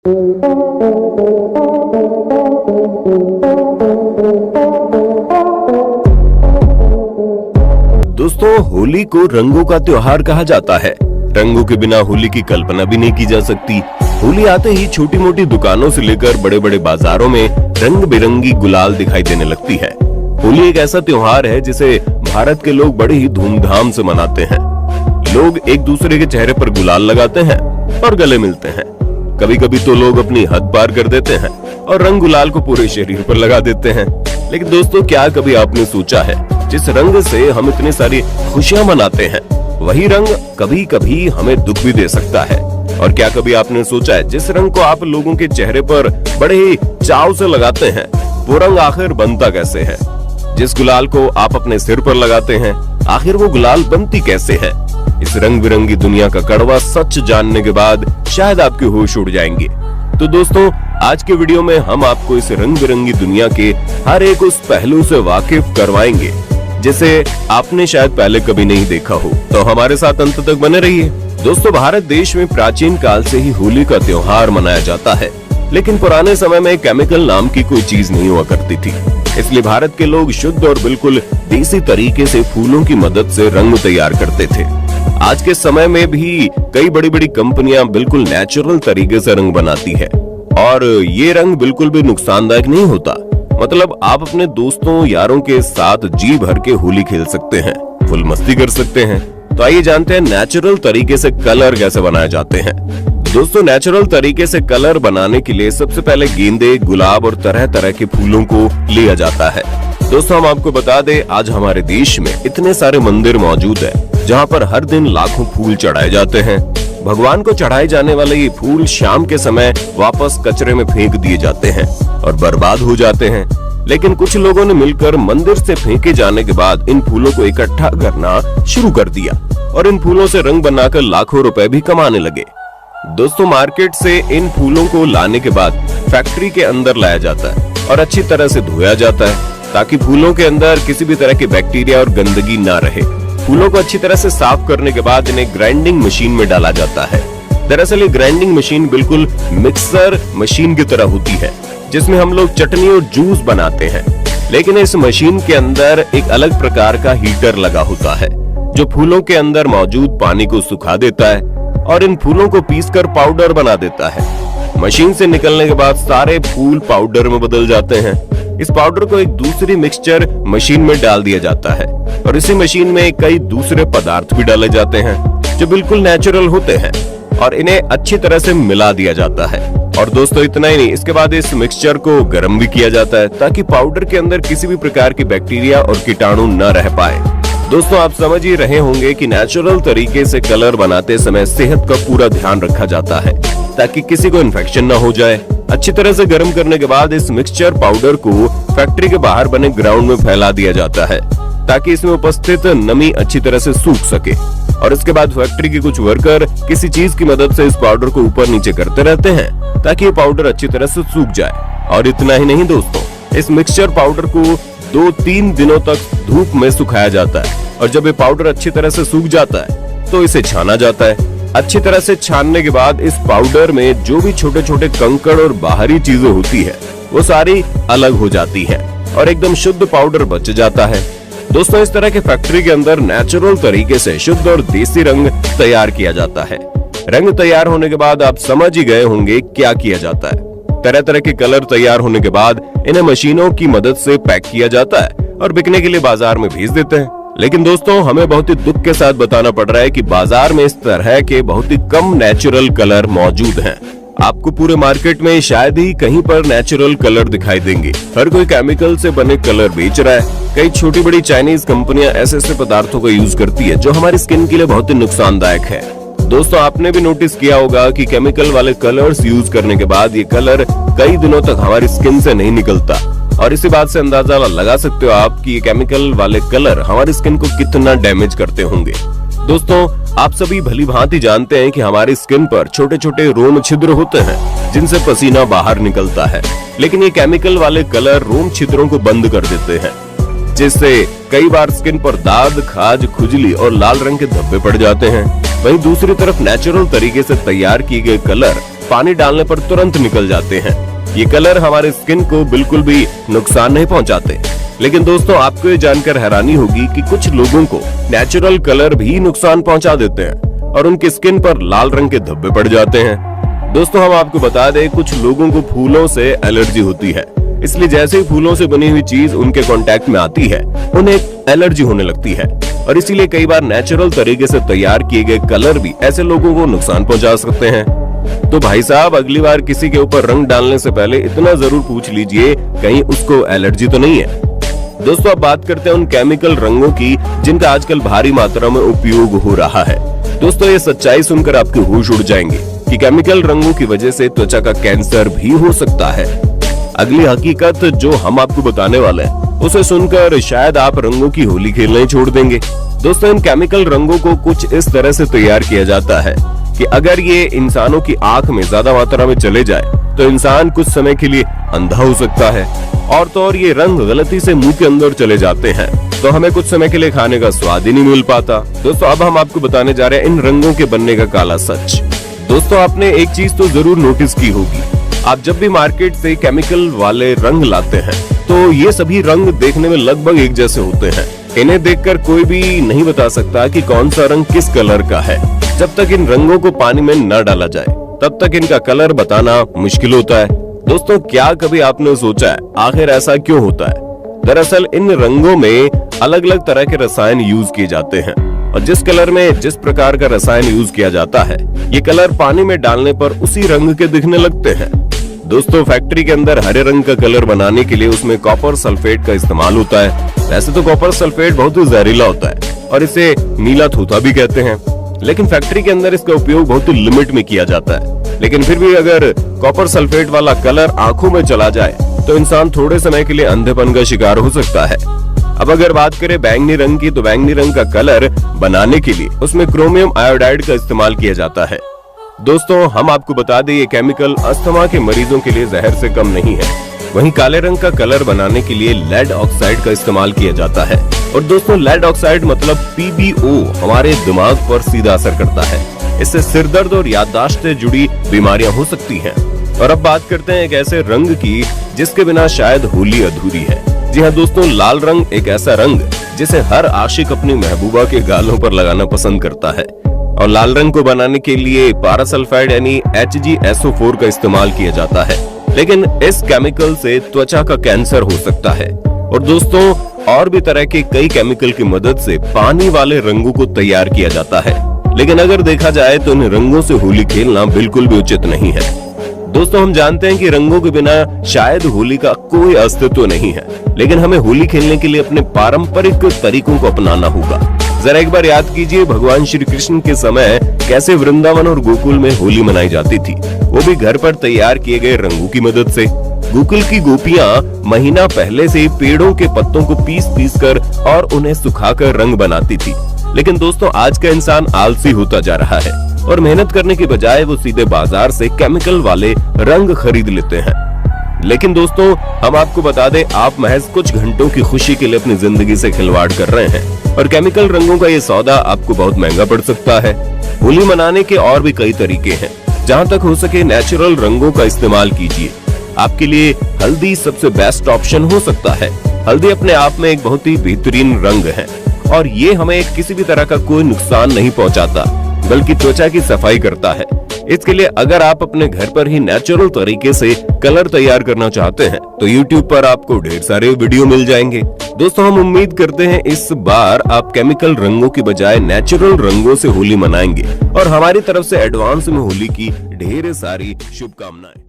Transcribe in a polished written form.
दोस्तों, होली को रंगों का त्योहार कहा जाता है। रंगों के बिना होली की कल्पना भी नहीं की जा सकती। होली आते ही छोटी मोटी दुकानों से लेकर बड़े बड़े बाजारों में रंग बिरंगी गुलाल दिखाई देने लगती है। होली एक ऐसा त्योहार है जिसे भारत के लोग बड़े ही धूमधाम से मनाते हैं। लोग एक दूसरे के चेहरे पर गुलाल लगाते हैं और गले मिलते हैं। कभी कभी तो लोग अपनी हद पार कर देते हैं और रंग गुलाल को पूरे शरीर पर लगा देते हैं। लेकिन दोस्तों, क्या कभी आपने सोचा है, जिस रंग से हम इतनी सारी खुशियां मनाते हैं, वही रंग कभी कभी हमें दुख भी दे सकता है। और क्या कभी आपने सोचा है, जिस रंग को आप लोगों के चेहरे पर बड़े ही चाव से लगाते हैं, वो रंग आखिर बनता कैसे है? जिस गुलाल को आप अपने सिर पर लगाते हैं, आखिर वो गुलाल बनती कैसे है? इस रंग बिरंगी दुनिया का कड़वा सच जानने के बाद शायद आपके होश उड़ जाएंगे। तो दोस्तों, आज के वीडियो में हम आपको इस रंग बिरंगी दुनिया के हर एक उस पहलू से वाकिफ करवाएंगे जिसे आपने शायद पहले कभी नहीं देखा हो। तो हमारे साथ अंत तक बने रहिए। दोस्तों, भारत देश में प्राचीन काल से ही होली का त्योहार मनाया जाता है, लेकिन पुराने समय में केमिकल नाम की कोई चीज नहीं हुआ करती थी। इसलिए भारत के लोग शुद्ध और बिल्कुल देसी तरीके से फूलों की मदद से रंग तैयार करते थे। आज के समय में भी कई बड़ी बड़ी कंपनियां बिल्कुल नेचुरल तरीके से रंग बनाती है और ये रंग बिल्कुल भी नुकसानदायक नहीं होता। मतलब आप अपने दोस्तों यारों के साथ जी भर के होली खेल सकते हैं, फुल मस्ती कर सकते हैं। तो आइए जानते हैं नेचुरल तरीके से कलर कैसे बनाए जाते हैं। दोस्तों, नेचुरल तरीके से कलर बनाने के लिए सबसे पहले गेंदे, गुलाब और तरह तरह के फूलों को लिया जाता है। दोस्तों, हम आपको बता दें, आज हमारे देश में इतने सारे मंदिर मौजूद है जहाँ पर हर दिन लाखों फूल चढ़ाए जाते हैं। भगवान को चढ़ाए जाने वाले ये फूल शाम के समय वापस कचरे में फेंक दिए जाते हैं और बर्बाद हो जाते हैं। लेकिन कुछ लोगों ने मिलकर मंदिर से फेंके जाने के बाद इन फूलों को इकट्ठा करना शुरू कर दिया और इन फूलों से रंग बनाकर लाखों रुपए भी कमाने लगे। दोस्तों, मार्केट से इन फूलों को लाने के बाद फैक्ट्री के अंदर लाया जाता है और अच्छी तरह से धोया जाता है ताकि फूलों के अंदर किसी भी तरह के बैक्टीरिया और गंदगी ना रहे। फूलों को अच्छी तरह से साफ करने के बाद इन्हें ग्राइंडिंग मशीन में डाला जाता है। दरअसल ये ग्राइंडिंग मशीन बिल्कुल मिक्सर मशीन की तरह होती है, जिसमें हम लोग चटनी और जूस बनाते हैं। लेकिन इस मशीन के अंदर एक अलग प्रकार का हीटर लगा होता है जो फूलों के अंदर मौजूद पानी को सुखा देता है और इन फूलों को पीसकर पाउडर बना देता है। मशीन से निकलने के बाद सारे फूल पाउडर में बदल जाते हैं। इस पाउडर को एक दूसरी मिक्सचर मशीन में डाल दिया जाता है और इसी मशीन में कई दूसरे पदार्थ भी डाले जाते हैं जो बिल्कुल नेचुरल होते हैं और इन्हें अच्छी तरह से मिला दिया जाता है। और दोस्तों, इतना ही नहीं, इसके बाद इस मिक्सचर को गर्म भी किया जाता है ताकि पाउडर के अंदर किसी भी प्रकार की बैक्टीरिया और कीटाणु न रह पाए। दोस्तों, आप समझ ही रहे होंगे कि नेचुरल तरीके से कलर बनाते समय सेहत का पूरा ध्यान रखा जाता है ताकि किसी को इन्फेक्शन न हो जाए। अच्छी तरह से गर्म करने के बाद इस मिक्सचर पाउडर को फैक्ट्री के बाहर बने ग्राउंड में फैला दिया जाता है ताकि इसमें उपस्थित नमी अच्छी तरह से सूख सके। और इसके बाद फैक्ट्री के कुछ वर्कर किसी चीज की मदद से इस पाउडर को ऊपर नीचे करते रहते हैं ताकि ये पाउडर अच्छी तरह से सूख जाए। और इतना ही नहीं दोस्तों, इस मिक्सचर पाउडर को 2-3 दिनों तक धूप में सुखाया जाता है और जब ये पाउडर अच्छी तरह से सूख जाता है तो इसे छाना जाता है। अच्छी तरह से छानने के बाद इस पाउडर में जो भी छोटे छोटे कंकड़ और बाहरी चीजें होती है वो सारी अलग हो जाती है और एकदम शुद्ध पाउडर बच जाता है। दोस्तों, इस तरह के फैक्ट्री के अंदर नेचुरल तरीके से शुद्ध और देसी रंग तैयार किया जाता है। रंग तैयार होने के बाद आप समझ ही गए होंगे क्या किया जाता है। तरह तरह के कलर तैयार होने के बाद इन्हें मशीनों की मदद से पैक किया जाता है और बिकने के लिए बाजार में भेज देते हैं। लेकिन दोस्तों, हमें बहुत ही दुख के साथ बताना पड़ रहा है कि बाजार में इस तरह के बहुत ही कम नेचुरल कलर मौजूद हैं। आपको पूरे मार्केट में शायद ही कहीं पर नेचुरल कलर दिखाई देंगे। हर कोई केमिकल से बने कलर बेच रहा है। कई छोटी बड़ी चाइनीज कंपनियां ऐसे पदार्थों का यूज करती है जो हमारी स्किन के लिए बहुत ही नुकसानदायक है। दोस्तों, आपने भी नोटिस किया होगा कि केमिकल वाले कलर्स यूज करने के बाद ये कलर कई दिनों तक हमारी स्किन से नहीं निकलता और इसी बात से अंदाजा लगा सकते हो आप कि ये केमिकल वाले कलर हमारी स्किन को कितना डैमेज करते होंगे। दोस्तों, आप सभी भली भांति जानते हैं कि हमारी स्किन पर छोटे छोटे रोम छिद्र होते हैं जिनसे पसीना बाहर निकलता है, लेकिन ये केमिकल वाले कलर रोम छिद्रों को बंद कर देते हैं, जिससे कई बार स्किन पर दाग, खाज, खुजली और लाल रंग के धब्बे पड़ जाते हैं। वहीं दूसरी तरफ नेचुरल तरीके से तैयार किए गए कलर पानी डालने पर तुरंत निकल जाते हैं। ये कलर हमारे स्किन को बिल्कुल भी नुकसान नहीं पहुंचाते। लेकिन दोस्तों, आपको ये जानकर हैरानी होगी कि कुछ लोगों को नेचुरल कलर भी नुकसान पहुंचा देते हैं और उनकी स्किन पर लाल रंग के धब्बे पड़ जाते हैं। दोस्तों, हम आपको बता दें, कुछ लोगों को फूलों से एलर्जी होती है, इसलिए जैसे ही फूलों से बनी हुई चीज उनके कांटेक्ट में आती है उन्हें एलर्जी होने लगती है और इसीलिए कई बार नेचुरल तरीके से तैयार किए गए कलर भी ऐसे लोगों को नुकसान पहुंचा सकते हैं। तो भाई साहब, अगली बार किसी के ऊपर रंग डालने से पहले इतना जरूर पूछ लीजिए कहीं उसको एलर्जी तो नहीं है। दोस्तों, अब बात करते हैं उन केमिकल रंगों की जिनका आजकल भारी मात्रा में उपयोग हो रहा है। दोस्तों, ये सच्चाई सुनकर आपके होश उड़ जाएंगे कि केमिकल रंगों की वजह से त्वचा का कैंसर भी हो सकता है। अगली हकीकत जो हम आपको बताने वाले हैं उसे सुनकर शायद आप रंगों की होली खेलना ही छोड़ देंगे। दोस्तों, इन केमिकल रंगों को कुछ इस तरह से तैयार किया जाता है कि अगर ये इंसानों की आंख में ज्यादा मात्रा में चले जाए तो इंसान कुछ समय के लिए अंधा हो सकता है और तो और ये रंग गलती से मुंह के अंदर चले जाते हैं तो हमें कुछ समय के लिए खाने का स्वाद ही नहीं मिल पाता। दोस्तों, अब हम आपको बताने जा रहे हैं इन रंगों के बनने का काला सच। दोस्तों, आपने एक चीज तो जरूर नोटिस की होगी, आप जब भी मार्केट से केमिकल वाले रंग लाते हैं तो ये सभी रंग देखने में लगभग एक जैसे होते हैं। इन्हें देखकर कोई भी नहीं बता सकता कि कौन सा रंग किस कलर का है। जब तक इन रंगों को पानी में न डाला जाए तब तक इनका कलर बताना मुश्किल होता है। दोस्तों, क्या कभी आपने सोचा है आखिर ऐसा क्यों होता है? दरअसल इन रंगों में अलग अलग तरह के रसायन यूज किए जाते हैं और जिस कलर में जिस प्रकार का रसायन यूज किया जाता है ये कलर पानी में डालने पर उसी रंग के दिखने लगते हैं। दोस्तों, फैक्ट्री के अंदर हरे रंग का कलर बनाने के लिए उसमें कॉपर सल्फेट का इस्तेमाल होता है। वैसे तो कॉपर सल्फेट बहुत ही जहरीला होता है और इसे नीला थूथा भी कहते हैं, लेकिन फैक्ट्री के अंदर इसका उपयोग बहुत ही लिमिट में किया जाता है। लेकिन फिर भी अगर कॉपर सल्फेट वाला कलर आंखों में चला जाए तो इंसान थोड़े समय के लिए अंधेपन का शिकार हो सकता है। अब अगर बात करें बैंगनी रंग की, तो बैंगनी रंग का कलर बनाने के लिए उसमें क्रोमियम आयोडाइड का इस्तेमाल किया जाता है। दोस्तों, हम आपको बता दें, ये केमिकल अस्थमा के मरीजों के लिए जहर से कम नहीं है। वहीं काले रंग का कलर बनाने के लिए लेड ऑक्साइड का इस्तेमाल किया जाता है और दोस्तों, लेड ऑक्साइड मतलब PbO हमारे दिमाग पर सीधा असर करता है। इससे सिर दर्द और याददाश्त से जुड़ी बीमारियां हो सकती हैं। और अब बात करते हैं एक ऐसे रंग की जिसके बिना शायद होली अधूरी है। जी हाँ दोस्तों, लाल रंग एक ऐसा रंग जिसे हर आशिक अपनी महबूबा के गालों पर लगाना पसंद करता है और लाल रंग को बनाने के लिए पारासल्फाइड यानी HgSO4 का इस्तेमाल किया जाता है। लेकिन इस केमिकल से त्वचा का कैंसर हो सकता है। और दोस्तों, और भी तरह के कई केमिकल की मदद से पानी वाले रंगों को तैयार किया जाता है, लेकिन अगर देखा जाए तो इन रंगों से होली खेलना बिल्कुल भी उचित नहीं है। दोस्तों, हम जानते हैं कि रंगों के बिना शायद होली का कोई अस्तित्व नहीं है, लेकिन हमें होली खेलने के लिए अपने पारंपरिक तरीकों को अपनाना होगा। जरा एक बार याद कीजिए, भगवान श्री कृष्ण के समय कैसे वृंदावन और गोकुल में होली मनाई जाती थी, वो भी घर पर तैयार किए गए रंगों की मदद से। गोकुल की गोपियां महीना पहले से पेड़ों के पत्तों को पीस कर और उन्हें सुखाकर रंग बनाती थी। लेकिन दोस्तों, आज का इंसान आलसी होता जा रहा है और मेहनत करने के बजाय वो सीधे बाजार से केमिकल वाले रंग खरीद लेते हैं। लेकिन दोस्तों, हम आपको बता दें, आप महज कुछ घंटों की खुशी के लिए अपनी जिंदगी से खिलवाड़ कर रहे हैं और केमिकल रंगों का ये सौदा आपको बहुत महंगा पड़ सकता है। होली मनाने के और भी कई तरीके हैं। जहां तक हो सके नेचुरल रंगों का इस्तेमाल कीजिए। आपके लिए हल्दी सबसे बेस्ट ऑप्शन हो सकता है। हल्दी अपने आप में एक बहुत ही बेहतरीन रंग है और ये हमें किसी भी तरह का कोई नुकसान नहीं पहुंचाता, बल्कि त्वचा की सफाई करता है। इसके लिए अगर आप अपने घर पर ही नेचुरल तरीके से कलर तैयार करना चाहते हैं तो YouTube पर आपको ढेर सारे वीडियो मिल जाएंगे। दोस्तों, हम उम्मीद करते हैं इस बार आप केमिकल रंगों की बजाय नेचुरल रंगों से होली मनाएंगे और हमारी तरफ से एडवांस में होली की ढेर सारी शुभकामनाएं।